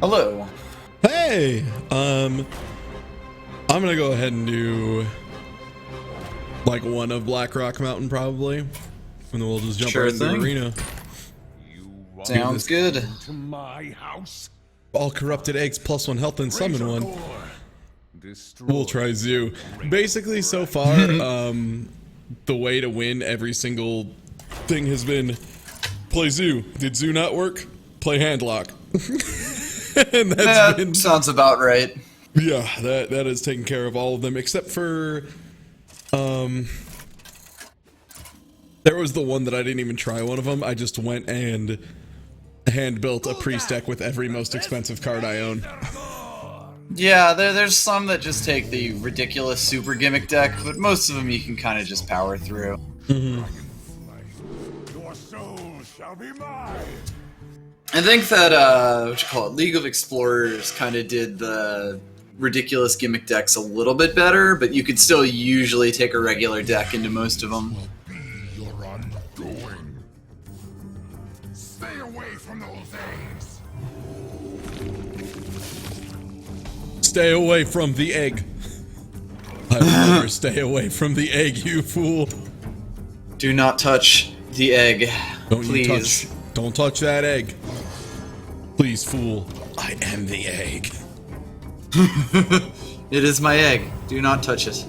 Hello. Hey, I'm gonna go ahead and do like one of Blackrock Mountain probably, and then we'll just jump Sure right into the thing. arena. Sounds good. To my house. All corrupted eggs plus 1 health and summon one. Destroy. We'll try Zoo. Basically, so far, the way to win every single thing has been play Zoo. Did Zoo not work? Play Handlock. And that's been, sounds about right. yeah, that has taken care of all of them except for there was the one that I didn't even try one of them. I just went and hand built a priest deck with every most expensive card I own. Yeah, there's some that just take the ridiculous super gimmick deck, but most of them you can kind of just power through. Your soul shall be mine. I think that, League of Explorers kind of did the ridiculous gimmick decks a little bit better, but you could still usually take a regular deck into most of them. Be your undoing. Stay away from those eggs. Stay away from the egg. I will never stay away from the egg, you fool. Do not touch the egg, please. Don't touch that egg. Please, fool. I am the egg. It is my egg. Do not touch it.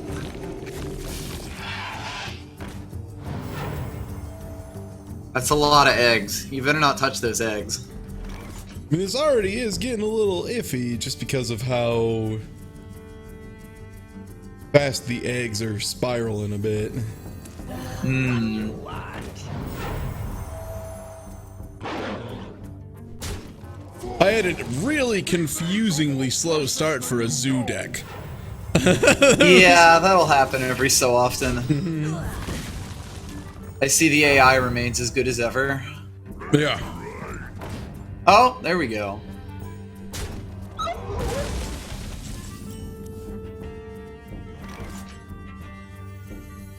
That's a lot of eggs. You better not touch those eggs. I mean, this already is getting a little iffy just because of how fast the eggs are spiraling a bit. I had a really confusingly slow start for a Zoo deck. Yeah, that'll happen every so often. I see the AI remains as good as ever. Yeah. Oh, there we go.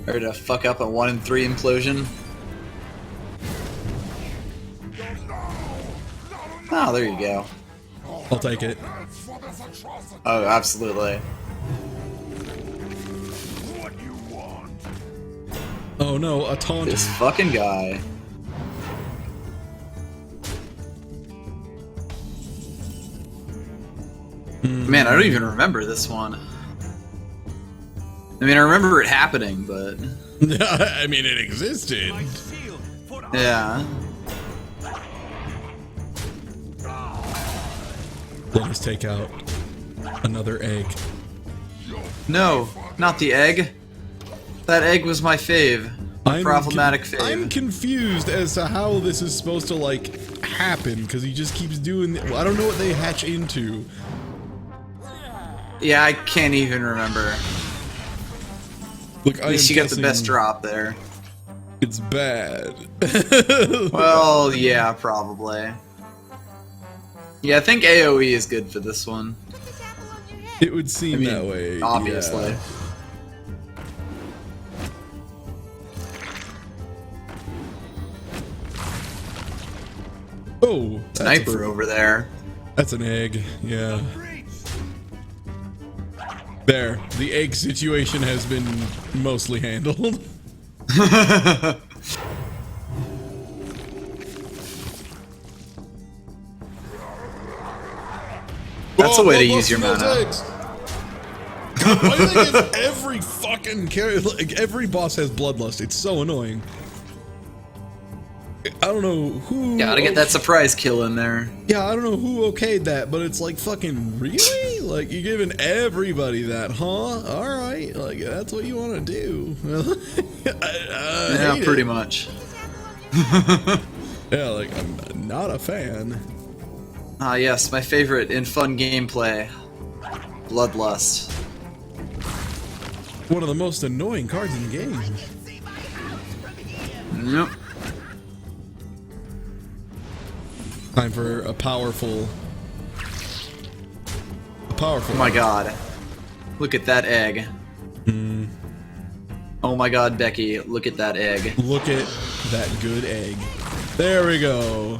Ready to fuck up a 1 in 3 implosion. Oh, there you go. I'll take it. For this atrocity. Oh, absolutely. What you want? Oh no, a taunt. This fucking guy. Man, I don't even remember this one. I mean, I remember it happening, but... I mean, it existed. Yeah. Let us take out another egg. No, not the egg. That egg was my fave. My problematic fave. I'm confused as to how this is supposed to, like, happen, because he just keeps doing... I don't know what they hatch into. Yeah, I can't even remember. Look, At least you got the best drop there. It's bad. Well, yeah, probably. Yeah, I think AoE is good for this one. It would seem I mean, that way. obviously. Yeah. Oh, that's Sniper over there. That's an egg, yeah. There, the egg situation has been mostly handled. That's a way to use bloodlust your for those mana. eggs. Why do they give every fucking character, like every boss has bloodlust? It's so annoying. I don't know who. Gotta get that surprise kill in there. Yeah, I don't know who okayed that, but it's like fucking really? Like you're giving everybody that, huh? All right, like that's what you want to do. I Yeah, hate pretty it. much. Yeah, like I'm not a fan. Ah, yes, my favorite in fun gameplay. Bloodlust. One of the most annoying cards in the game. Yep. Time for a powerful. Oh my god. Look at that egg. Oh my god, Becky, look at that egg. Look at that good egg. There we go.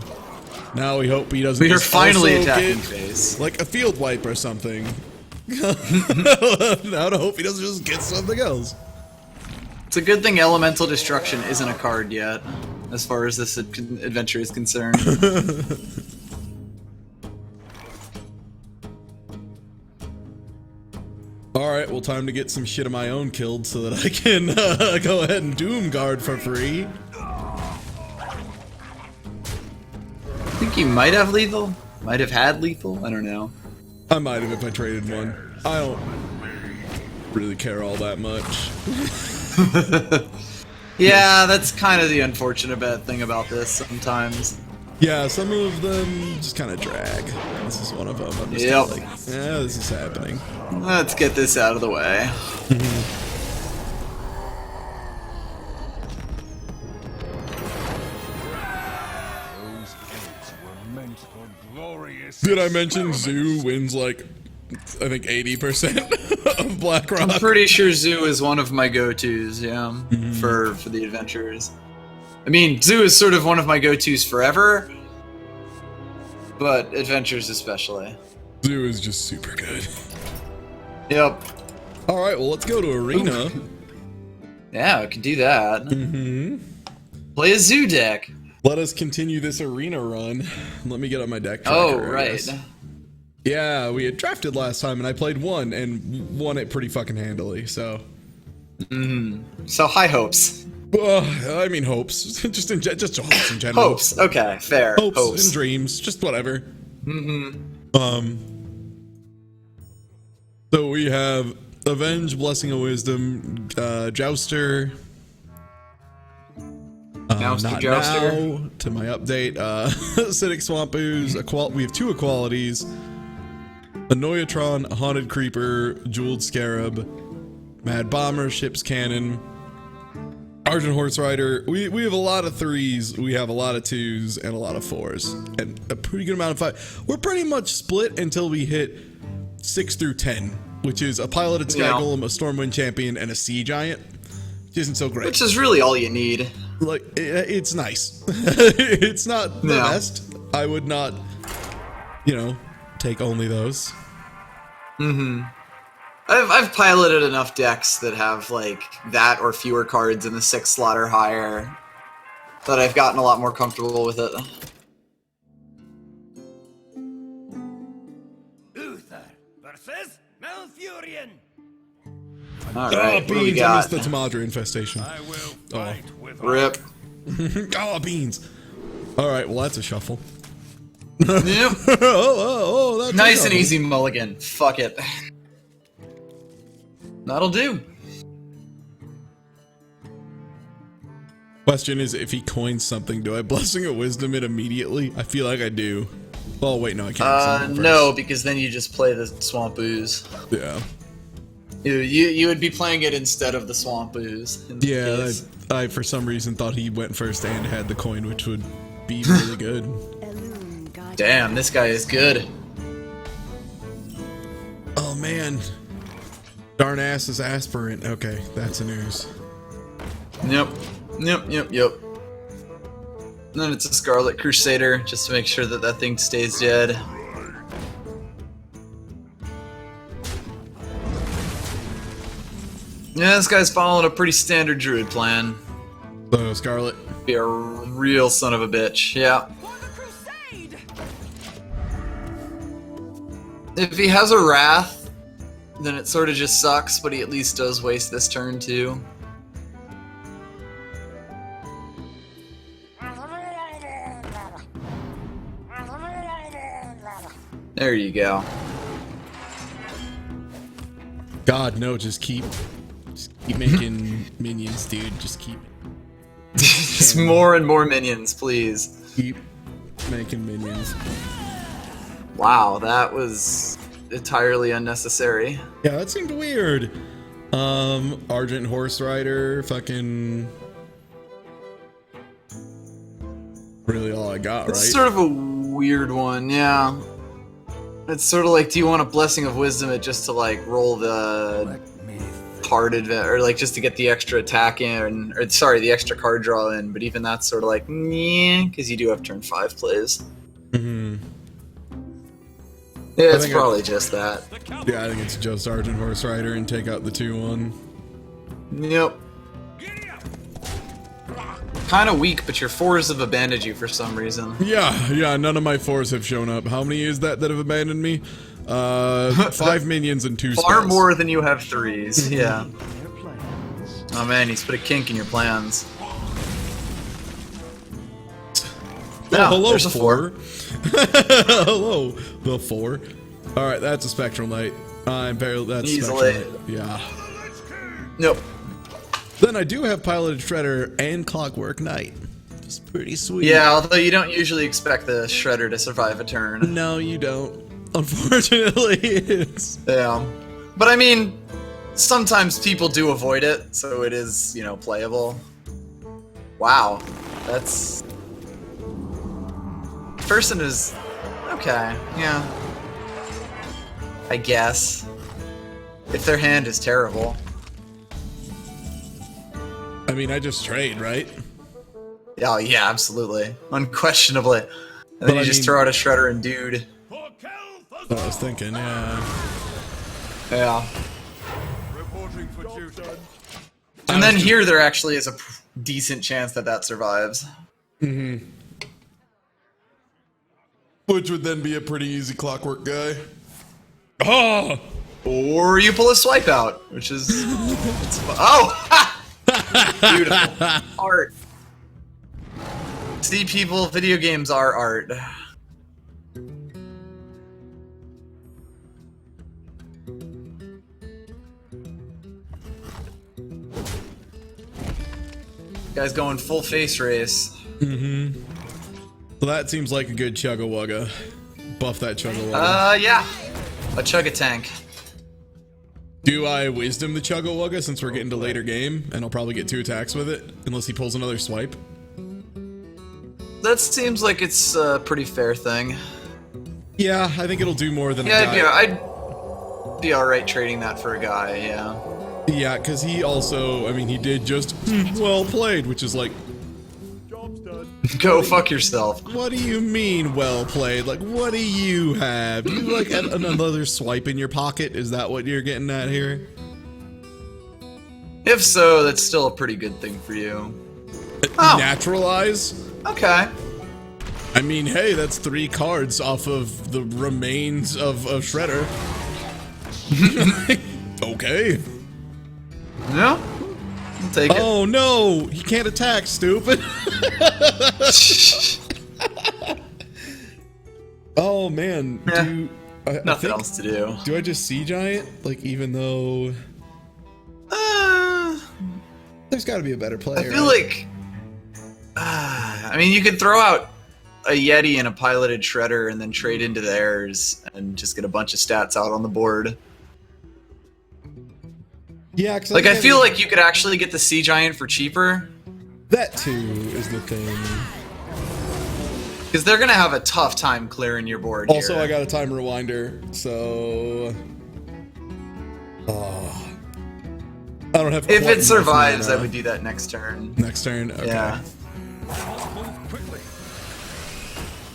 Now we hope he doesn't. We are just finally also attacking get, phase. like a field wipe or something. Now to hope he doesn't just get something else. It's a good thing Elemental Destruction isn't a card yet, as far as this adventure is concerned. Alright, well, time to get some shit of my own killed so that I can go ahead and Doom Guard for free. I think he might have lethal. Might have had lethal. I don't know. I might have if I traded one. I don't really care all that much. Yeah, that's kind of the unfortunate bad thing about this sometimes. Yeah, some of them just kind of drag. This is one of them. I'm just Yep. like, yeah, this is happening. Let's get this out of the way. Those gates were meant for glorious. Did I mention Zoo wins like, I think 80% of Blackrock? I'm pretty sure Zoo is one of my go-tos, yeah, for the adventures. I mean, Zoo is sort of one of my go-tos forever, but adventures especially. Zoo is just super good. Yep. All right, well, let's go to Arena. Yeah, I can do that. Play a Zoo deck. Let us continue this Arena run. Let me get on my deck Oh, tracker, I right. guess. Yeah, we had drafted last time, and I played one, and won it pretty fucking handily, so... So high hopes. I mean, hopes. just hopes in general. Hopes. Okay, fair. Hopes and dreams. Just whatever. So we have Avenge, Blessing of Wisdom, Jouster. Not Jouster. now, to my update. Acidic Swamp Ooze. We have 2 Equalities. A Noyatron, a Haunted Creeper, Jeweled Scarab, Mad Bomber, Ship's Cannon, Argent Horse Rider. We have a lot of 3s, we have a lot of 2s, and a lot of 4s, and a pretty good amount of 5. We're pretty much split until we hit 6 through 10, which is a Piloted Sky Golem, a Stormwind Champion, and a Sea Giant, which isn't so great. Which is really all you need. Like, it's nice. It's not the best. I would not, take only those. I've piloted enough decks that have like that or fewer cards in the 6 slot or higher that I've gotten a lot more comfortable with it. Uther versus Malfurion. Alright, what do we Beans, I missed got? the Tamadra infestation. I will fight with Rip. Oh, beans. Alright, well, that's a shuffle. Yep. That's a Nice and shuffle. easy mulligan. Fuck it. That'll do. Question is, if he coins something, do I Blessing of Wisdom it immediately? I feel like I do. Oh, wait, no, I can't. No, because then you just play the Swamp Ooze. Yeah. You would be playing it instead of the Swamp Ooze. in this Yeah, case. I for some reason thought he went first and had the coin, which would be really good. Damn, this guy is good. Oh, man. Darn ass is aspirant. Okay, that's a news. Yep. And then it's a Scarlet Crusader, just to make sure that that thing stays dead. Yeah, this guy's following a pretty standard druid plan. So, Scarlet. Be a real son of a bitch, yeah. If he has a Wrath, then it sort of just sucks, but he at least does waste this turn too. There you go. God, no, just keep making minions, dude. Just keep Just more and more minions, please. keep making minions. Wow, that was entirely unnecessary. Yeah, that seemed weird. Argent Horse Rider, fucking... Really all I got, right? It's sort of a weird one, yeah. It's sort of like, do you want a Blessing of Wisdom it just to like roll the card advantage, or like just to get the extra attack in, or sorry, the extra card draw in. But even that's sort of like, yeah, because you do have turn 5 plays. Mm-hmm. Yeah, it's probably just that. Yeah, I think it's Joe Sargent Horse Rider and take out the 2-1. Yep. Kind of weak, but your 4s have abandoned you for some reason. Yeah, none of my 4s have shown up. How many is that have abandoned me? 5 minions and 2 spells. Far more than you have 3s, yeah. Oh man, he's put a kink in your plans. Oh, hello, there's a 4. Hello, the 4. Alright, that's a Spectral Knight. That's Easily. Spectral Knight. Yeah. Nope. Then I do have Piloted Shredder and Clockwork Knight. It's pretty sweet. Yeah, although you don't usually expect the Shredder to survive a turn. No, you don't. Unfortunately, it's... Yeah. But I mean, sometimes people do avoid it, so it is, playable. Wow. That's... Person is... Okay, yeah. I guess. If their hand is terrible. I mean, I just trade, right? Oh, yeah, absolutely. Unquestionably. And then But you I just mean- throw out a Shredder and Dude. That's what I was thinking, yeah. Yeah. Reporting for duty. And then here there actually is a decent chance that that survives. Which would then be a pretty easy Clockwork guy. Oh! Or you pull a swipe out, which is... Oh! Beautiful. Art. See, people, video games are art. Guy's going full face race. Mm-hmm. Well, that seems like a good Chugga-Wugga. Buff that Chugga-Wugga. Yeah. A Chug-a-Tank. Do I Wisdom the Chugga-Wugga since we're getting to later game? And I'll probably get 2 attacks with it, unless he pulls another swipe. That seems like it's a pretty fair thing. Yeah, I think it'll do more than a Yeah, guy. I'd be alright trading that for a guy, yeah. Yeah, because he also, I mean, he did just, well played, which is like, Job's done. Go fuck yourself. what do you mean well played? Like, what do you have? Do you like another swipe in your pocket? Is that what you're getting at here? If so, that's still a pretty good thing for you. Oh. Naturalize? Okay. I mean, hey, that's 3 cards off of the remains of Shredder. Okay. Yeah. I'll take it. Oh no, he can't attack, stupid. Oh man, Yeah. I Nothing think- else to do. Do I just Sea Giant? Like, even though there's got to be a better player. I feel like... I mean, you could throw out a Yeti and a piloted Shredder and then trade into theirs and just get a bunch of stats out on the board. Yeah, because Like, I feel like you could actually get the Sea Giant for cheaper. that too is the thing. Because they're going to have a tough time clearing your board Also, here. I got a time rewinder, so I don't have. If quite it enough survives, mana. I would do that next turn. Next turn. Okay. Yeah.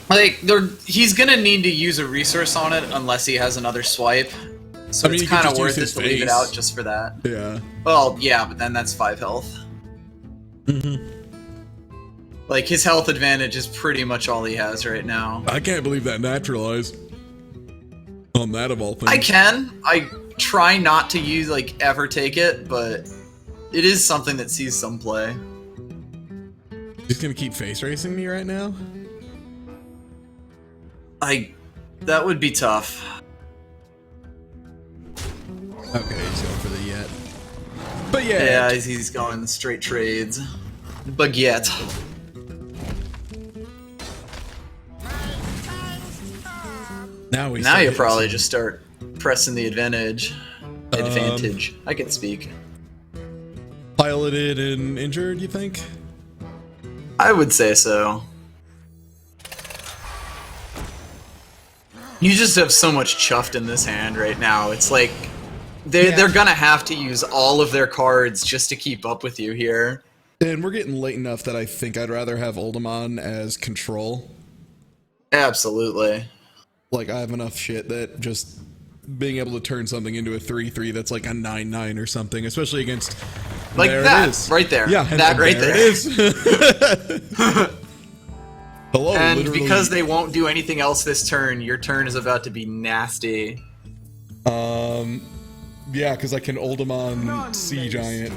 Like, he's gonna need to use a resource on it unless he has another swipe. So I mean, it's you could kind of just worth it use to his leave it face. out just for that. Yeah. Well, yeah, but then that's 5 health. Like, his health advantage is pretty much all he has right now. I can't believe that naturalized. On that of all things. I can. I try not to ever take it, but it is something that sees some play. He's gonna keep face racing me right now. That would be tough. Okay, he's going for the yet. But yeah. Yeah, he's going straight trades. Baguette. Now we. Now start you hitting probably some- just start pressing the advantage. Advantage. I can speak. piloted and injured. You think? I would say so. You just have so much chuffed in this hand right now. It's like They're gonna have to use all of their cards just to keep up with you here. And we're getting late enough that I think I'd rather have Oldemon as control. Absolutely. Like, I have enough shit that just being able to turn something into a 3/3 that's like a 9/9 or something, especially against like there that it is. right there. Yeah, that right there. It is. Hello. And literally. because they won't do anything else this turn, your turn is about to be nasty. Yeah, because I can Oldemon Sea Giant.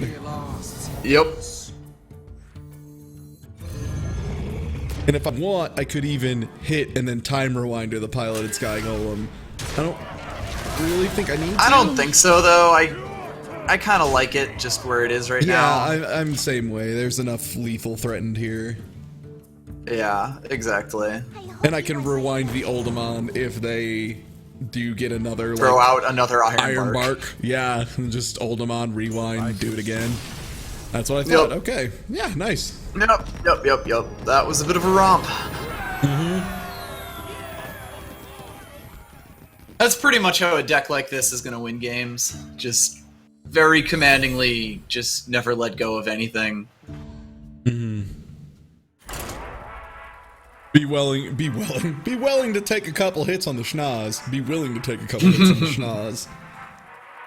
Yep. And if I want, I could even hit and then time rewind to the piloted Sky Golem. I don't really think I need to. I don't think so, though. I kind of like it just where it is right now. Yeah, I'm the same way. There's enough lethal threatened here. Yeah, exactly. And I can rewind the Oldemon if they do get another Throw like, out another Iron Bark. Yeah, just Oldemon, rewind, do it again. That's what I thought. Yep. Okay. Yeah, nice. Yep. That was a bit of a romp. That's pretty much how a deck like this is going to win games. Just very commandingly, just never let go of anything. Be willing to take a couple hits on the schnoz. Be willing to take a couple hits on the schnoz.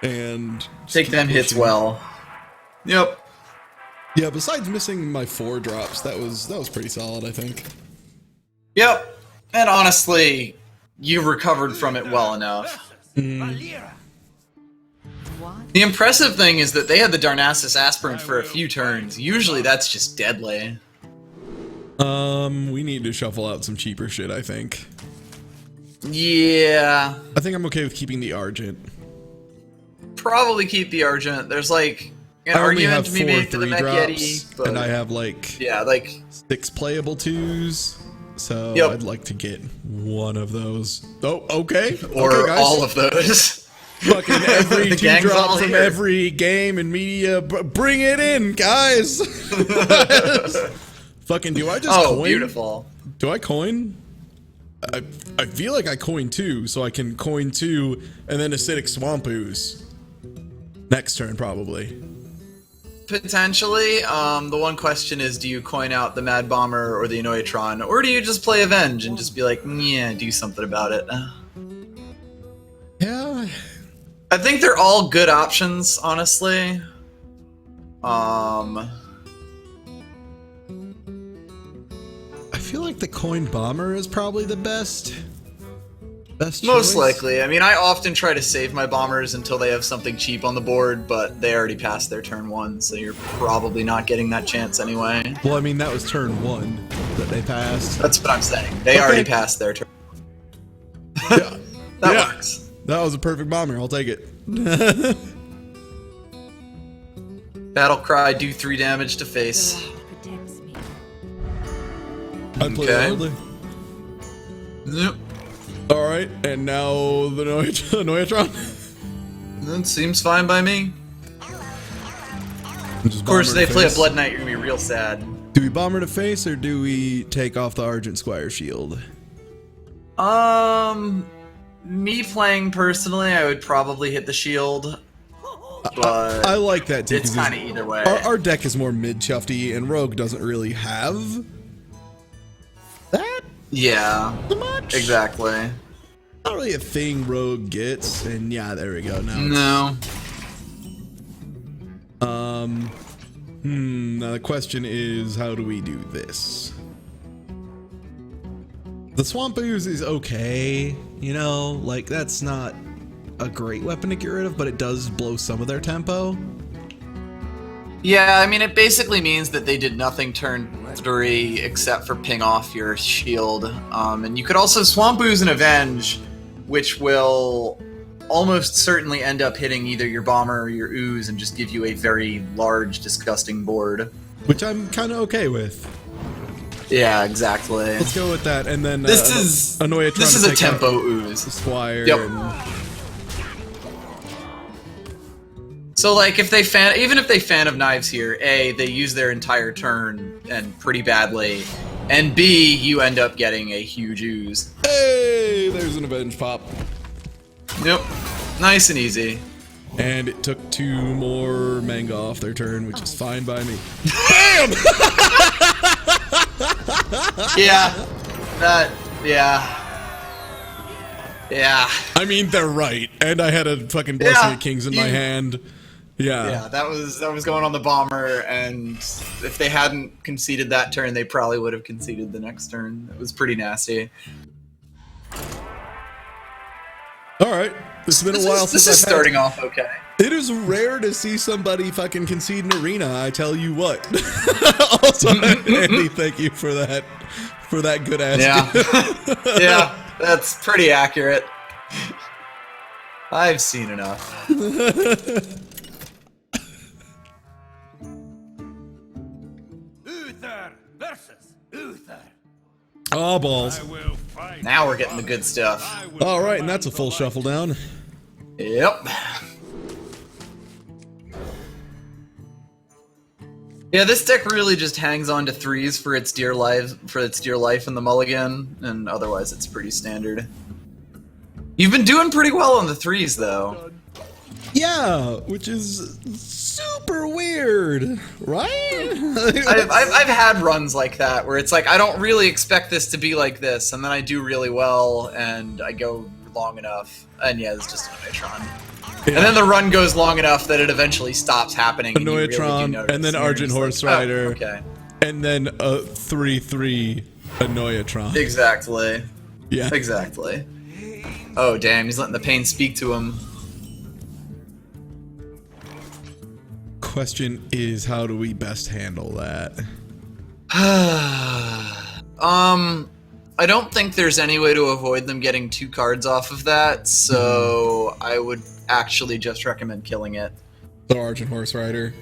And just Take keep them hits pushing. well. Yep. Yeah, besides missing my 4 drops, that was pretty solid, I think. Yep. And honestly, you recovered from it well enough. Valera. The impressive thing is that they had the Darnassus Aspirant for a few turns. Usually that's just deadly. We need to shuffle out some cheaper shit, I think. Yeah. I think I'm okay with keeping the Argent. Probably keep the Argent. There's like an I only have argument 4 maybe for the 3 Mech drops, Yeti, but and I have like yeah, like 6 playable 2s. So Yep. I'd like to get one of those. Oh, okay. or okay, guys. all of those. Fucking every The 2 gang's drop all from here. every game and media. Bring it in, guys. Fucking do I just Oh, coin? beautiful. Do I coin? I feel like I coin 2, so I can coin 2 and then Acidic Swamp Ooze. Next turn, probably. Potentially. The one question is, do you coin out the Mad Bomber or the Annoyatron, or do you just play Avenge and just be like, yeah, do something about it? Yeah. I think they're all good options, honestly. I feel like the Coin Bomber is probably the best Most choice. likely. I mean, I often try to save my bombers until they have something cheap on the board, but they already passed their turn 1, so you're probably not getting that chance anyway. Well, I mean, that was turn 1 that they passed. That's what I'm saying. They Okay. already passed their turn. Yeah. That Yeah. works. That was a perfect bomber. I'll take it. Battle Cry, do 3 damage to face. Protects me. I play Okay. loudly. Yep. All right, and now the Noyatron. That seems fine by me. Of Of course, if they play a Blood Knight, you're gonna be real sad. Do we bomber to face or do we take off the Argent Squire shield? Me playing personally, I would probably hit the shield, but I like that too. it's 'cause kind of either way. our deck is more mid-chufty, and Rogue doesn't really have that Yeah, much. exactly. Not really a thing Rogue gets, and yeah, there we go. Now it's, No. Now the question is, how do we do this? The Swamp Ooze is okay, you know, like that's not a great weapon to get rid of, but it does blow some of their tempo. Yeah, I mean, it basically means that they did nothing turn 3 except for ping off your shield. And you could also Swamp Ooze and Avenge, which will almost certainly end up hitting either your Bomber or your Ooze and just give you a very large, disgusting board. Which I'm kind of okay with. Yeah, exactly. Let's go with that, and then This is Annoyatron this to is a take out tempo Ooze. Squire. Yep. And So, like, if they even if they Fan of Knives here, A, they use their entire turn and pretty badly, and B, you end up getting a huge Ooze. hey, there's an Avenge pop. Yep, nice and easy. And it took 2 more manga off their turn, which is fine by me. Bam! Yeah. Yeah. Yeah. I mean, they're right. And I had a fucking Blessing of Kings in my hand. Yeah. Yeah, that was going on the bomber, and if they hadn't conceded that turn, they probably would have conceded the next turn. It was pretty nasty. All right. This has been a while since This is I've starting off okay. It is rare to see somebody fucking concede an arena, I tell you what. Also, Andy, thank you for that good ass. Yeah. Yeah, that's pretty accurate. I've seen enough. Uther versus Uther. Oh, balls. I will fight. Now we're getting the good stuff. All right, and that's a full shuffle down. Yep. Yeah, this deck really just hangs on to 3s for its dear life in the mulligan, and otherwise it's pretty standard. You've been doing pretty well on the 3s, though. Yeah, which is super weird, right? I've had runs like that where it's like I don't really expect this to be like this, and then I do really well, and I go long enough, and yeah, it's just an Annoyatron. Yeah. And then the run goes long enough that it eventually stops happening. Annoyatron, really and then Argent Horse Rider, okay, and then a 3/3 Annoyatron. Exactly. Yeah. Exactly. Oh damn, he's letting the pain speak to him. Question is, how do we best handle that? I don't think there's any way to avoid them getting 2 cards off of that, so I would actually just recommend killing it. The Argent Horse Rider.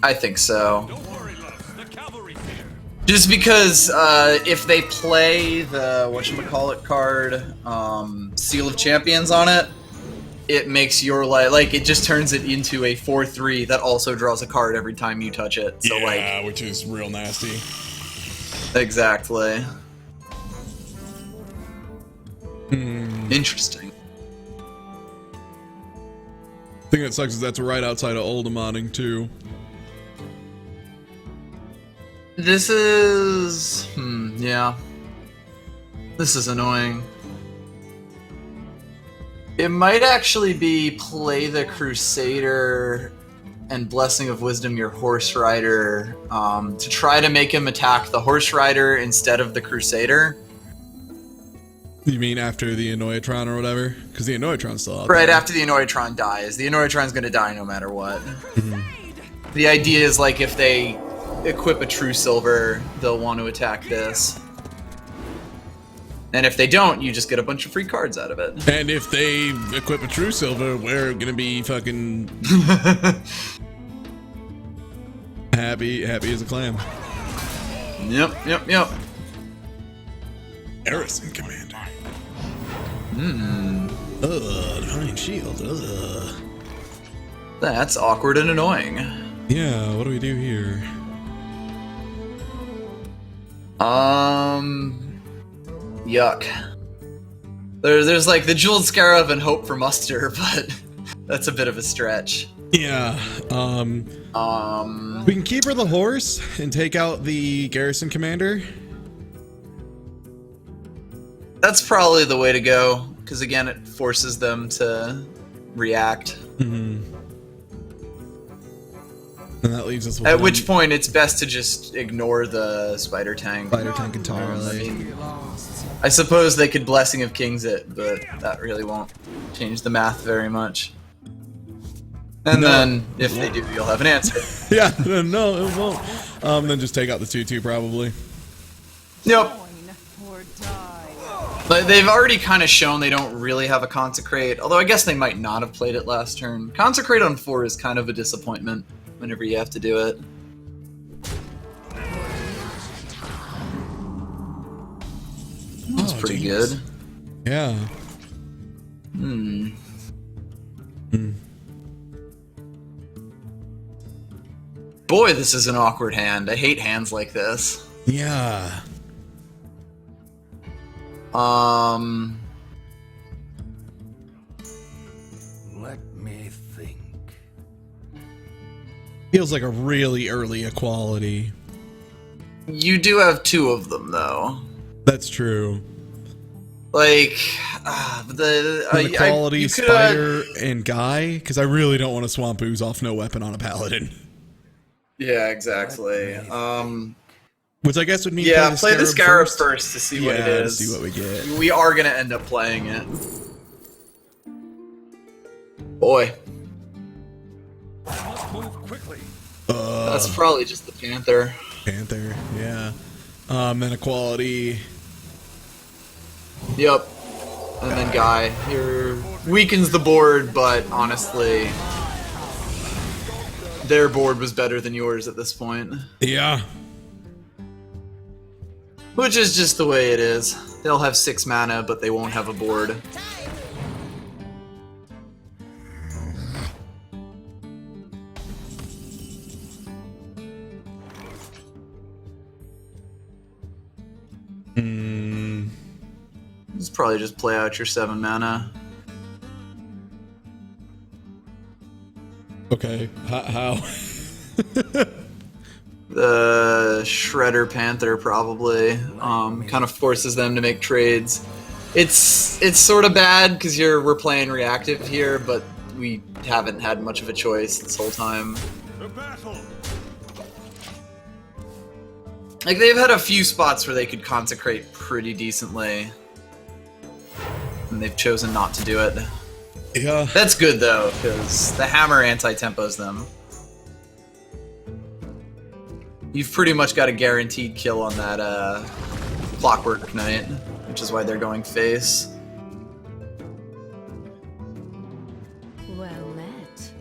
I think so. Don't worry, love. The cavalry's here. Just because if they play the whatchamacallit card, Seal of Champions on it, it makes your life like it just turns it into a 4/3 that also draws a card every time you touch it. So yeah, which is real nasty. Exactly. Interesting. The thing that sucks is that's right outside of Oldemotting too. This is yeah. This is annoying. It might actually be play the Crusader and Blessing of Wisdom your Horse Rider to try to make him attack the Horse Rider instead of the Crusader. You mean after the Annoyatron or whatever? Because the Annoyatron's still out there. Right after the Annoyatron dies. The Annoyatron's going to die no matter what. The idea is like if they equip a True Silver, they'll want to attack this. And if they don't, you just get a bunch of free cards out of it. And if they equip a True Silver, we're gonna be fucking happy as a clam. Yep. Garrison Commander. Divine Shield. That's awkward and annoying. Yeah, what do we do here? Yuck. There's like the Jeweled Scarab and Hope for Muster, but that's a bit of a stretch. Yeah, we can keep her the horse and take out the Garrison Commander. That's probably the way to go, because again, it forces them to react. And that leaves us with At which point, it's best to just ignore the Spider Tank. Spider Tank entirely. I suppose they could Blessing of Kings it, but that really won't change the math very much. And then, if they do, you'll have an answer. Yeah, no, it won't. Then just take out the 2/2 probably. Yep. But they've already kind of shown they don't really have a Consecrate, although I guess they might not have played it last turn. Consecrate on 4 is kind of a disappointment whenever you have to do it. That's pretty good. Yeah. Boy, this is an awkward hand. I hate hands like this. Yeah. Let me Feels like a really early equality. You do have 2 of them, though. That's true. Like, The quality, you could, Spider, and Guy, because I really don't want to swamp ooze off no weapon on a paladin. Yeah, exactly. Which I guess would mean Play the Scarab first to see what it is. To see what we get. We are gonna end up playing it. Boy, Must move quickly. that's probably just the Panther. Panther, yeah. Then equality. Yep. And then Guy. Weakens the board, but honestly, their board was better than yours at this point. Yeah. Which is just the way it is. They'll have 6 mana, but they won't have a board. Just probably just play out your 7 mana. Okay. How? The Shredder Panther probably kind of forces them to make trades. It's sort of bad because we're playing reactive here, but we haven't had much of a choice this whole time. To battle. Like, they've had a few spots where they could consecrate pretty decently, and they've chosen not to do it. Yeah. That's good though, because the hammer anti-tempos them. You've pretty much got a guaranteed kill on that Clockwork Knight, which is why they're going face. Well met.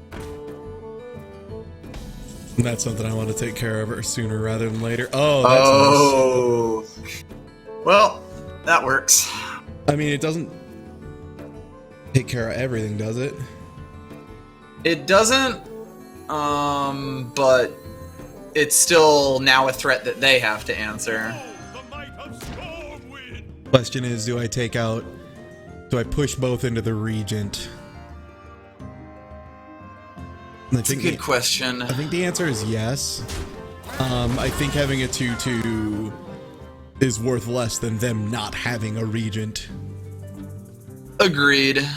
That's something I want to take care of sooner rather than later. Oh, that's nice. Well, that works. I mean, it doesn't take care of everything, does it? It doesn't, but it's still now a threat that they have to answer. The might of Stormwind. Question is, do I push both into the Regent? That's a good question. I think the answer is yes. I think having a 2/2 is worth less than them not having a Regent. Agreed.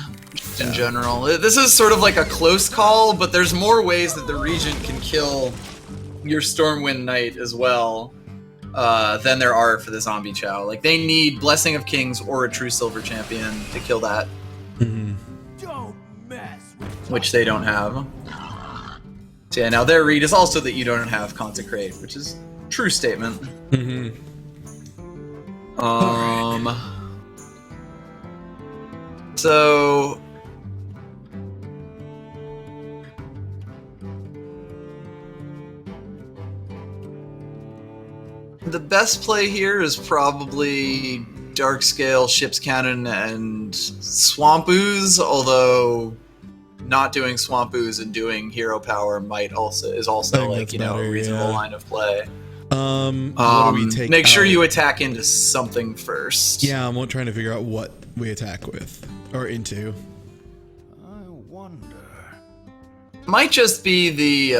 In general, this is sort of like a close call, but there's more ways that the Regent can kill your Stormwind Knight as well than there are for the Zombie Chow. Like, they need Blessing of Kings or a True Silver Champion to kill that, Don't mess with which they don't have. So yeah, now their read is also that you don't have Consecrate, which is a true statement. So the best play here is probably Darkscale, Ship's Cannon, and Swamp Ooze, although not doing Swamp Ooze and doing Hero Power is also like, a reasonable line of play. What do we take Make sure out? you attack into something first. Yeah, I'm trying to figure out what we attack with or into. I wonder. Might just be the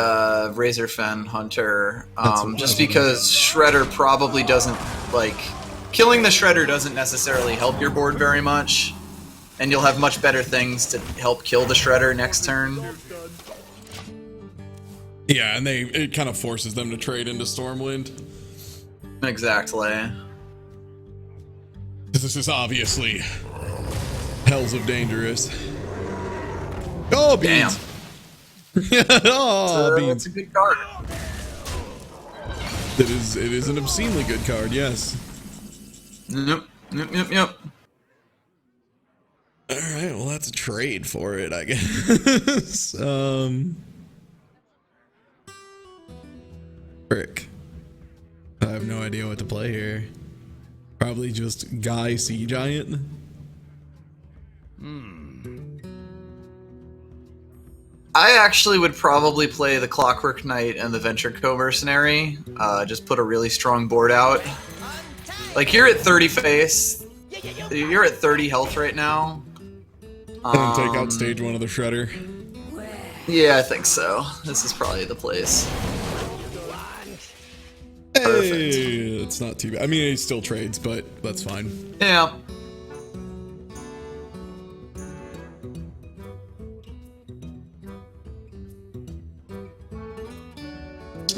Razorfen Hunter, That's just because Shredder probably doesn't, killing the Shredder doesn't necessarily help your board very much, and you'll have much better things to help kill the Shredder next turn. Yeah, and it kind of forces them to trade into Stormwind. Exactly. This is obviously Hells of Dangerous. Oh, beans! Oh, beans! That's a good card. It is an obscenely good card. Yes. Yep. All right. Well, that's a trade for it, I guess. Frick. I have no idea what to play here. Probably just Guy Sea Giant. I actually would probably play the Clockwork Knight and the Venture Co-Mercenary. Just put a really strong board out. Like, you're at 30 face. You're at 30 health right now. And then take out stage 1 of the Shredder. Yeah, I think so. This is probably the place. Hey, it's not too bad. I mean, he still trades, but that's fine. Yeah.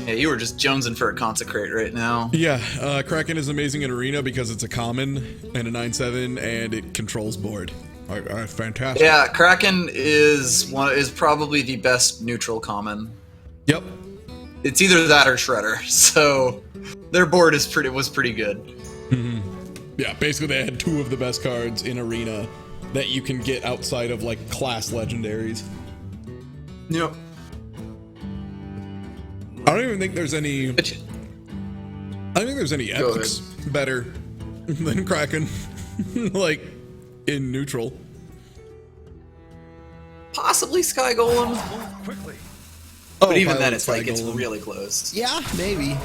Yeah, you were just jonesing for a consecrate right now. Yeah, Kraken is amazing in Arena because it's a common and a 9/7, and it controls board. Fantastic. Yeah, Kraken is probably the best neutral common. Yep. It's either that or Shredder, so their board was pretty good. Yeah, basically they had two of the best cards in Arena that you can get outside of like class legendaries. Yep. I don't even think there's any. I don't think there's any Go epics better than Kraken, like in neutral. Possibly Sky Golem, Move quickly. but even Pilot then, it's Sky like it's Golem. really close. Yeah, maybe.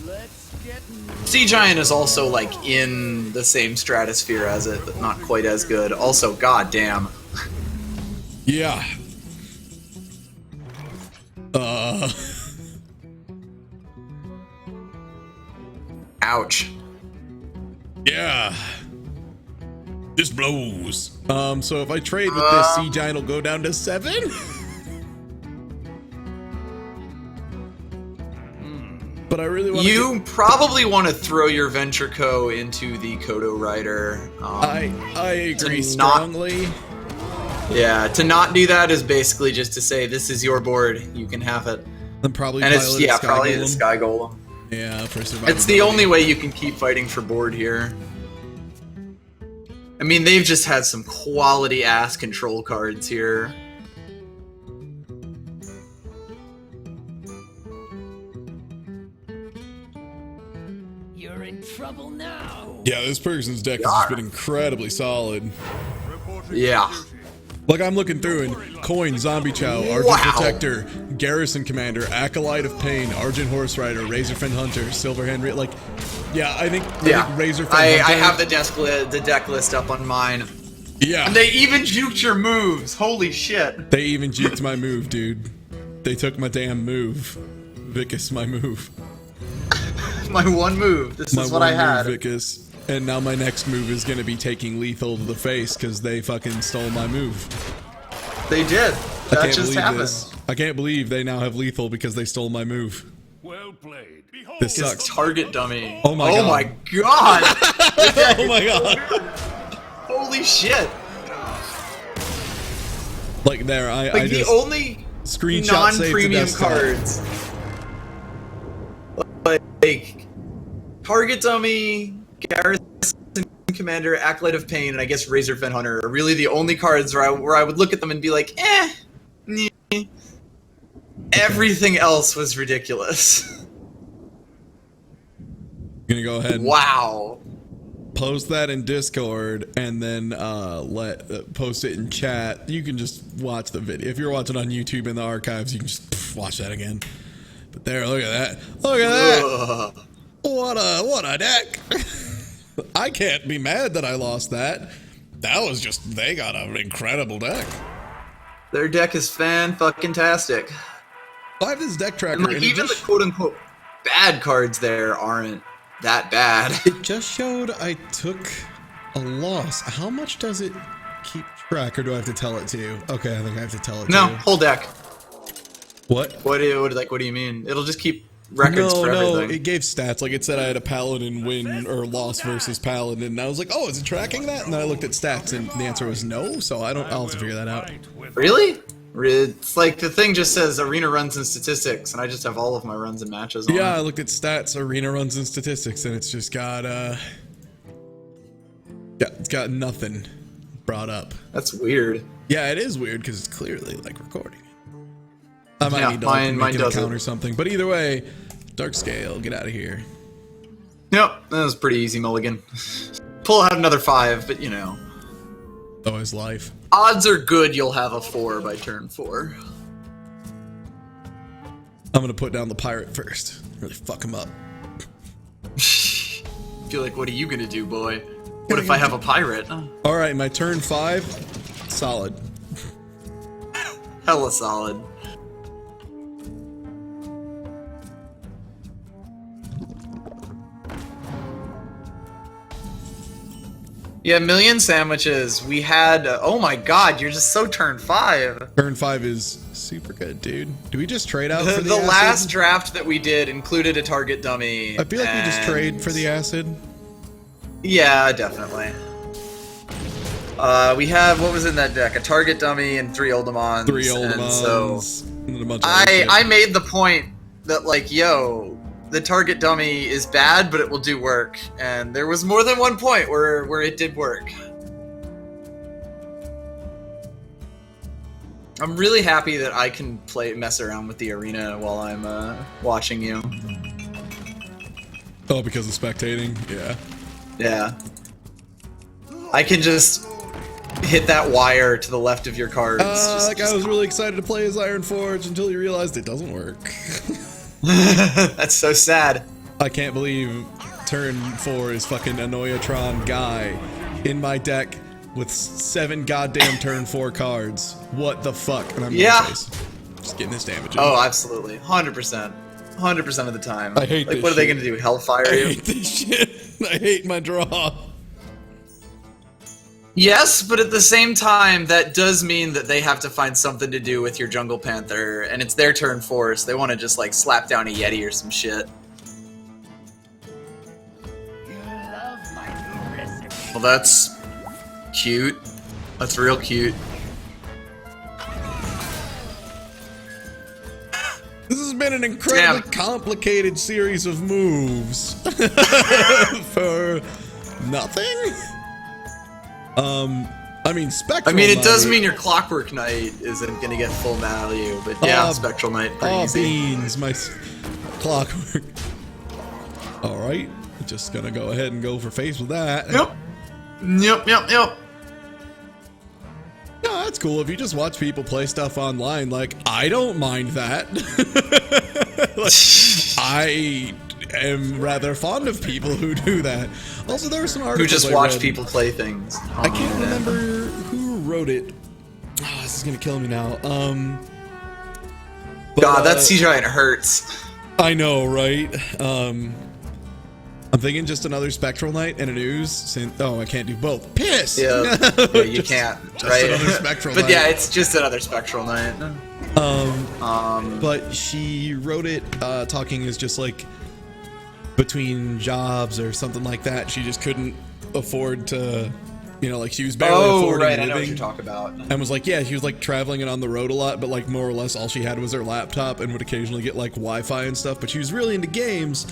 Let's get Sea Giant is also like in the same stratosphere as it, but not quite as good. Also, goddamn. Yeah. Ouch. Yeah. This blows. So if I trade with this, Sea Giant will go down to 7? But I really want You probably want to throw your Venture Co. into the Kodo Rider. I agree to not- strongly. Yeah, to not do that is basically just to say, this is your board, you can have it. I'm probably And it's, pilot yeah, Sky probably Golem. the Sky Golem. Yeah, for survival. It's the only way you can keep fighting for board here. I mean, they've just had some quality ass control cards here. You're in trouble now. Yeah, this person's deck has just been incredibly solid. Reporting Yeah. for duty. Like, I'm looking through and Coin, Zombie Chow, Argent Wow. Protector, Garrison Commander, Acolyte of Pain, Argent Horse Rider, Razorfin Hunter, Silverhand, like, yeah, I think Razorfin I Hunter. have the deck list up on mine. Yeah, And they even juked your moves. Holy shit. they even juked my move, dude. They took my damn move. Vicus, my move. My one move. This My is what I one had. move, Vicus. And now my next move is gonna be taking lethal to the face because they fucking stole my move. They did. I That can't just believe happened. this. I can't believe they now have lethal because they stole my move. Well played. Behold, This His sucks. target dummy. Oh my Oh God. my god. Oh my god! Holy shit. Like there, I Like the just only screenshot saved to non-premium desktop. cards. Like target dummy, Garrison Commander, Acolyte of Pain, and I guess Razorfin Hunter are really the only cards where I would look at them and be like, eh. Everything else was ridiculous. Gonna go ahead and Wow. post that in Discord and then post it in chat. You can just watch the video. If you're watching on YouTube in the archives, you can just watch that again. But there, look at that. Look at that. Ugh. What a deck. I can't be mad that I lost that. That was just, they got an incredible deck. Their deck is fan-fucking-tastic. I have this deck tracker And like and it even just, the quote-unquote bad cards there aren't that bad. it just showed I took a loss. How much does it keep track, or do I have to tell it to you? Okay, I think I have to tell it No, to you. whole deck. What? What do you mean? It'll just keep records for everything. it gave stats. Like, it said I had a Paladin win or loss versus Paladin, and I was like, oh, is it tracking that? And then I looked at stats, and the answer was no, so I'll have to figure that out. Really? It's like the thing just says arena runs and statistics, and I just have all of my runs and matches on. Yeah, I looked at stats, arena runs, and statistics, and it's just got, yeah, it's got nothing brought up. That's weird. Yeah, it is weird, because it's clearly, like, recording. I might Yeah, need to mine make an does account it. or something, but either way, Dark Scale, get out of here. Yep, that was pretty easy mulligan. Pull out another 5, but you know. Oh, his life. Odds are good you'll have a 4 by turn 4. I'm gonna put down the pirate first. Really fuck him up. Feel like, what are you gonna do, boy? What if I have a pirate? All right, my turn 5. Solid. Hella solid. Yeah, million sandwiches. We had. Oh my god, you're just so turn 5. Turn 5 is super good, dude. Do we just trade out for the The acid? last draft that we did included a target dummy. I feel like we just trade for the acid. Yeah, definitely. We have, what was in that deck? A target dummy and 3 Oldemons. 3 and Oldemons. So And a bunch of other shit. I made the point that, like, yo, the target dummy is bad, but it will do work. And there was more than one point where it did work. I'm really happy that I can mess around with the arena while I'm watching you. Oh, because of spectating? Yeah. Yeah. I can just hit that wire to the left of your cards. That guy was really excited to play his Iron Forge until he realized it doesn't work. That's so sad. I can't believe turn 4 is fucking Anoyatron guy in my deck with 7 goddamn turn 4 cards. What the fuck? And I'm in Yeah. his face. Just getting this damage in. Oh, absolutely. 100%. 100% of the time. I hate like, this what are they shit. going to do? Hellfire I you? hate this shit. I hate my draw. Yes, but at the same time, that does mean that they have to find something to do with your Jungle Panther, and it's their turn 4, so they want to just, like, slap down a Yeti or some shit. You love my new recipe. Well, that's cute. That's real cute. This has been an incredibly Damn. complicated series of moves for nothing. I mean, Spectral. I mean, it does Knight- mean your Clockwork Knight isn't going to get full value, but yeah, Spectral Knight, pretty Oh, easy. beans, my clockwork. All right, just gonna go ahead and go for face with that. Yep. Yep. No, that's cool. If you just watch people play stuff online, like, I don't mind that. Like, I am rather fond of people who do that. Also, there are some articles Who just I watch read. people play things. I can't remember who wrote it. Oh, this is gonna kill me now. But, God, that sea giant hurts. I know, right? I'm thinking just another Spectral Knight and an Ooze. Oh, I can't do both. Piss! Yeah, yeah, you Just- can't, just right? another Spectral But Knight. yeah, it's just another Spectral Knight. But she wrote it talking is just like between jobs or something like that. She just couldn't afford to, you know, like she was barely Oh, affording right, I know what living. you're talking about. And was like, yeah, she was like traveling and on the road a lot, but like more or less all she had was her laptop and would occasionally get like Wi-Fi and stuff. But she was really into games,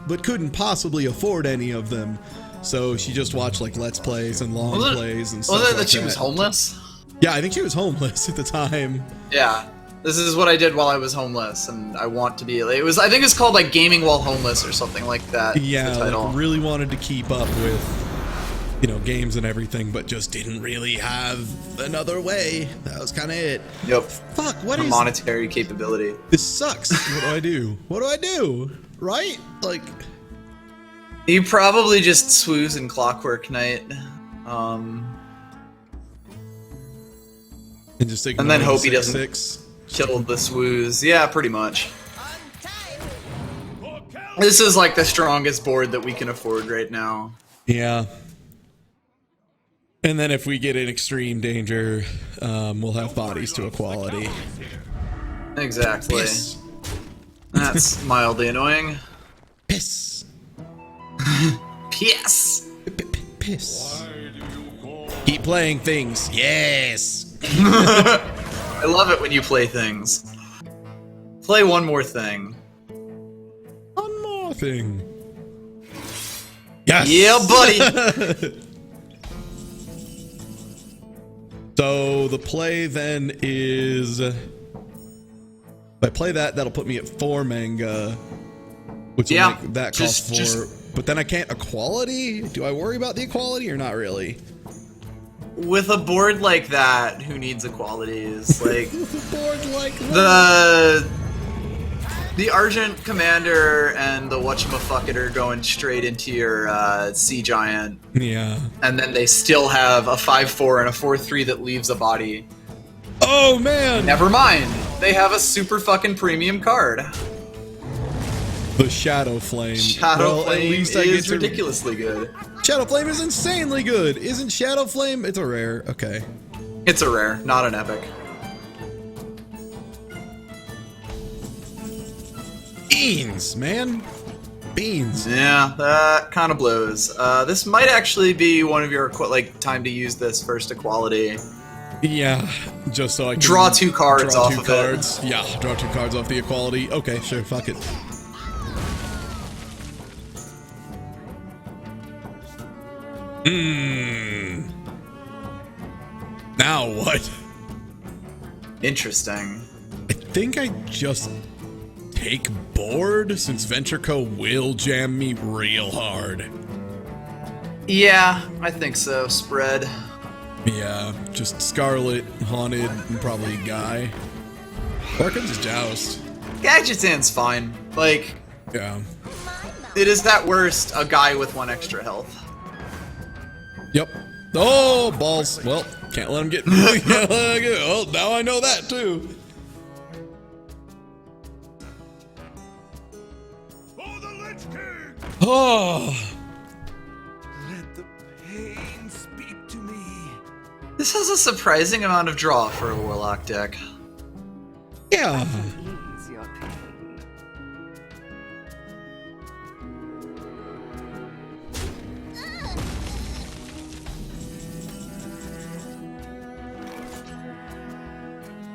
but couldn't possibly afford any of them. So she just watched like Let's Plays and long plays and stuff Wasn't it like that she was homeless? Yeah, I think she was homeless at the time. Yeah. This is what I did while I was homeless, and I want to be. It was. I think it's called like Gaming While Homeless or something like that. Yeah, the title. like really wanted to keep up with, you know, games and everything, but just didn't really have another way. That was kind of it. Yep. Fuck, what A is monetary capability. this? Sucks. What do I do? What do I do? Right? Like, You probably just swooze in Clockwork Knight, and just take And then another hope he doesn't- 6/6. kill the swooze. Yeah, pretty much. This is like the strongest board that we can afford right now. Yeah. And then if we get in extreme danger, we'll have bodies to equality. Exactly. Piss. That's mildly annoying. Piss. Piss. Piss. Keep playing things. Yes. I love it when you play things. Play one more thing. One more thing. Yes. Yeah, buddy. So the play then is, if I play that, that'll put me at 4 manga, which will Yeah, make that cost just- 4. But then I can't equality. Do I worry about the equality or not really? With a board like that, who needs equalities? Like Board like that. the The Argent Commander and the whatchamafucket are going straight into your Sea Giant. Yeah. And then they still have a 5/4 and a 4/3 that leaves a body. Oh man! Never mind. They have a super fucking premium card. The Shadow Flame. Shadow Flame at least I get is to... ridiculously good. Shadow Flame is insanely good. Isn't Shadow Flame? It's a rare. Okay. It's a rare, not an epic. Beans, man. Beans. Yeah, that kind of blows. This might actually be one of your time to use this first equality. Yeah, just so I can Draw 2 cards draw off two of cards. Yeah, draw 2 cards off the equality. Okay, sure, fuck it. Now what? Interesting. I think I just take board since Venture.co will jam me real hard. Yeah, I think so. Spread. Yeah, just Scarlet, Haunted, and probably Guy. Or I could just Joust. Gadgetan's fine. Like, Yeah. it is at worst a guy with 1 extra health. Yep. Oh, balls. Well, can't let him get... can't let him get... Oh, now I know that, too. For the Lich King! Oh. Let the pain speak to me. This has a surprising amount of draw for a Warlock deck. Yeah. Ease your pain.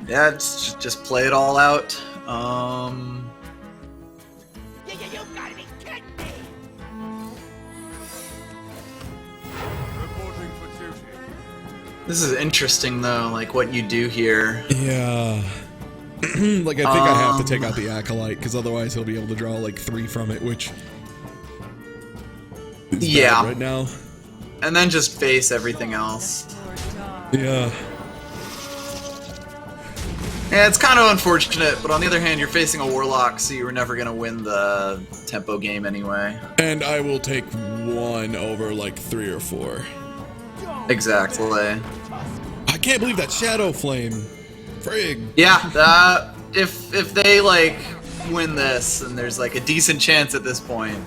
Yeah, just play it all out. You gotta be kidding me! Reporting for duty. This is interesting though, like what you do here. Yeah. Like, I think I have to take out the Acolyte, because otherwise he'll be able to draw, like, 3 from it, which... is Yeah. bad right now. And then just face everything else. Yeah. Yeah, it's kind of unfortunate, but on the other hand, you're facing a Warlock, so you were never gonna win the tempo game anyway. And I will take 1 over, like, 3 or 4. Exactly. I can't believe that Shadow Flame. Frig. Yeah, if they, like, win this, and there's, like, a decent chance at this point,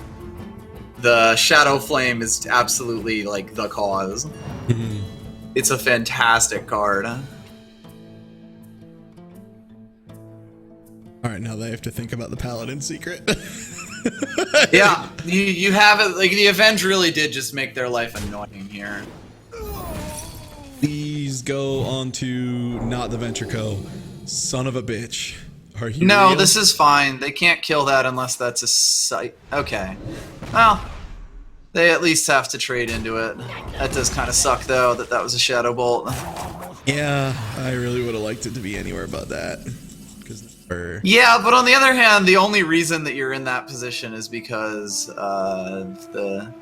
the Shadow Flame is absolutely, like, the cause. It's a fantastic card. Alright, now they have to think about the Paladin secret. Yeah, you have it, like, the Avenge really did just make their life annoying here. Please go on to not the Venture.co. Son of a bitch. Are you No, real? this is fine. They can't kill that unless that's a site. Okay. Well, they at least have to trade into it. That does kind of suck, though, that was a Shadow Bolt. Yeah, I really would have liked it to be anywhere but that. Yeah, but on the other hand, the only reason that you're in that position is because the...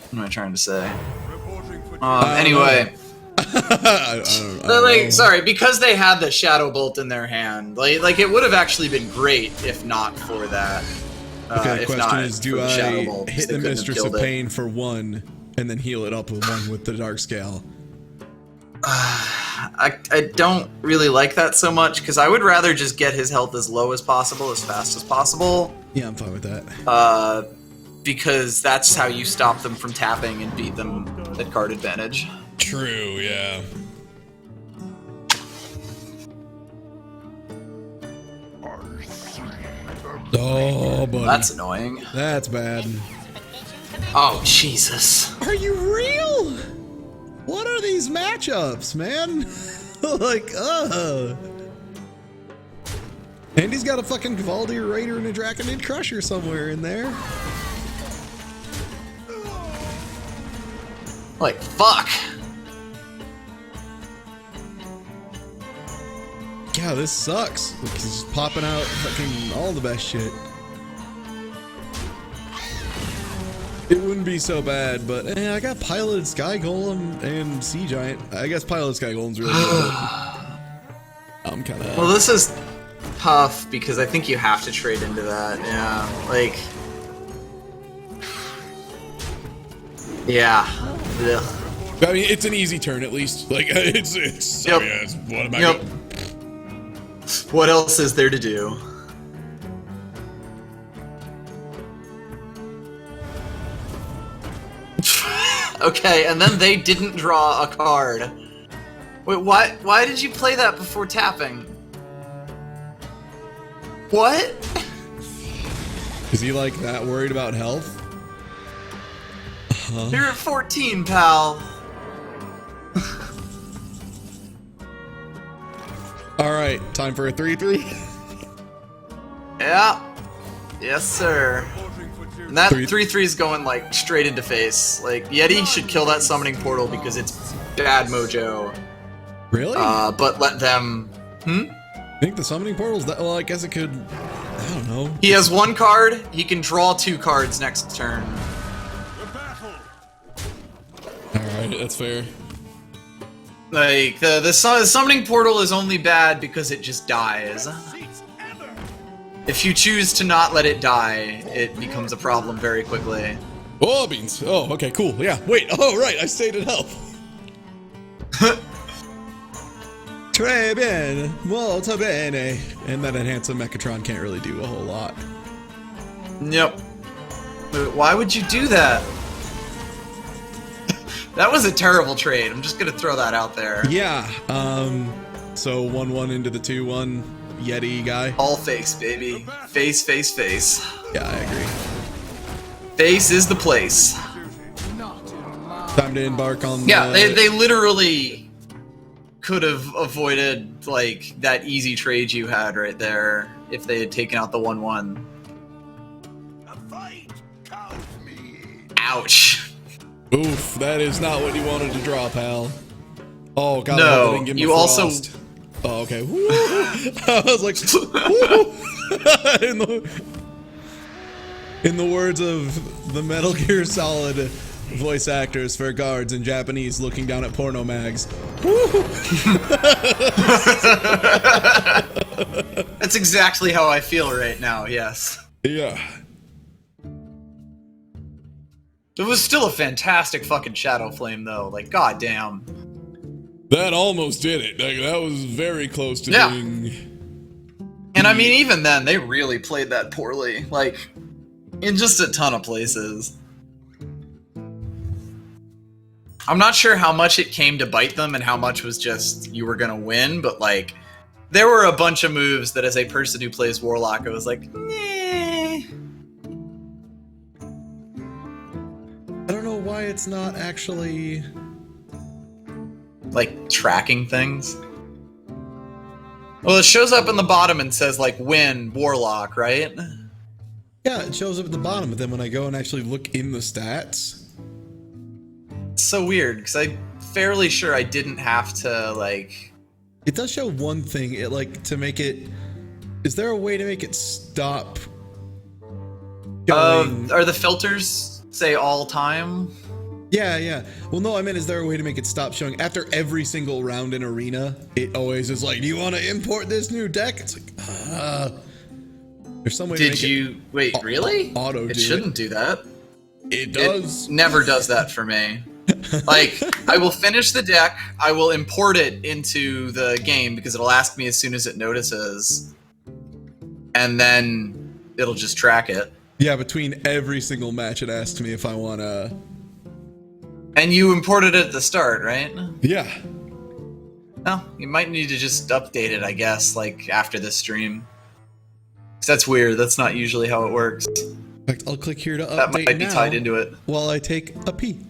What am I trying to say? Reporting for Anyway... I don't know. Sorry, because they had the Shadow Bolt in their hand, like it would have actually been great if not for that. Okay, the if question not is, for do the Shadow I Bolt, hit they the couldn't have Mistress of killed it. Pain for 1 and then heal it up with 1 with the Dark Scale? I don't really like that so much, because I would rather just get his health as low as possible, as fast as possible, Yeah, I'm fine with that. because that's how you stop them from tapping and beat them at card advantage. True, yeah. Oh, buddy. That's annoying. That's bad. Oh, Jesus. Are you real? What are these matchups, man? Like, Andy's got a fucking Cavaldir Raider and a Draconid Crusher somewhere in there. Like, fuck. Yeah, this sucks. Like, he's just popping out fucking all the best shit. It wouldn't be so bad, but I got Piloted Sky Golem and Sea Giant. I guess Piloted Sky Golem's really good. I'm kind of... Well, this is... tough because I think you have to trade into that. Yeah, like, yeah. Ugh. I mean, it's an easy turn at least. Like, it's Yep. what am I Yep. gonna- What else is there to do? Okay, and then they didn't draw a card. Wait, why did you play that before tapping? What? Is he like that worried about health? You're at 14, pal. Alright, time for a 3-3. Yeah. Yes, sir. And that 3 3/3 is going like straight into face. Like Yeti should kill that summoning portal because it's bad mojo. Really? But let them. I think the summoning portal's that. Well, I guess it could. I don't know. He has one card. He can draw 2 cards next turn. Alright, that's fair. Like the summoning portal is only bad because it just dies. If you choose to not let it die, it becomes a problem very quickly. Oh, beans. Oh, okay, cool. Yeah. Wait. Oh, right. I stayed in health. Très bien. Molto bene. And that enhanced Mechatron can't really do a whole lot. Yep. But why would you do that? That was a terrible trade. I'm just gonna throw that out there. Yeah. So 1-1 into the 2-1 Yeti guy. All face, baby. Face, face, face. Yeah, I agree. Face is the place. Time to embark on. Yeah, the... they literally could have avoided like that easy trade you had right there if they had taken out the 1/1. Ouch. Oof, that is not what you wanted to draw, pal. Oh god, I hope I No, didn't give him you a also. frost. Oh, okay. Woo. I was like, woo. In the words of the Metal Gear Solid voice actors for guards in Japanese looking down at porno mags. That's exactly how I feel right now, yes. Yeah. It was still a fantastic fucking Shadow Flame, though. Like, goddamn. That almost did it. Like, that was very close to Yeah. being... And I mean, even then, they really played that poorly. Like, in just a ton of places. I'm not sure how much it came to bite them and how much was just you were gonna win, but like, there were a bunch of moves that as a person who plays Warlock, I was like, nah. I don't know why it's not actually... Like, tracking things. Well, it shows up in the bottom and says, like, win Warlock, right? Yeah, it shows up at the bottom, but then when I go and actually look in the stats... It's so weird, because I'm fairly sure I didn't have to, like... It does show one thing, it like, to make it... Is there a way to make it stop going... Are the filters say all time? Yeah, yeah. Well, no, I meant, is there a way to make it stop showing after every single round in Arena? It always is like, do you want to import this new deck? It's like, there's some way to Did make you... Wait, really? auto It do shouldn't do that. It does. It never does that for me. Like, I will finish the deck, I will import it into the game because it'll ask me as soon as it notices, and then it'll just track it. Yeah, between every single match it asks me if I want to... And you imported it at the start, right? Yeah. Well, you might need to just update it, I guess, like, after this stream. 'Cause that's weird, that's not usually how it works. In fact, I'll click here to update That might be now tied into it. while I take a pee.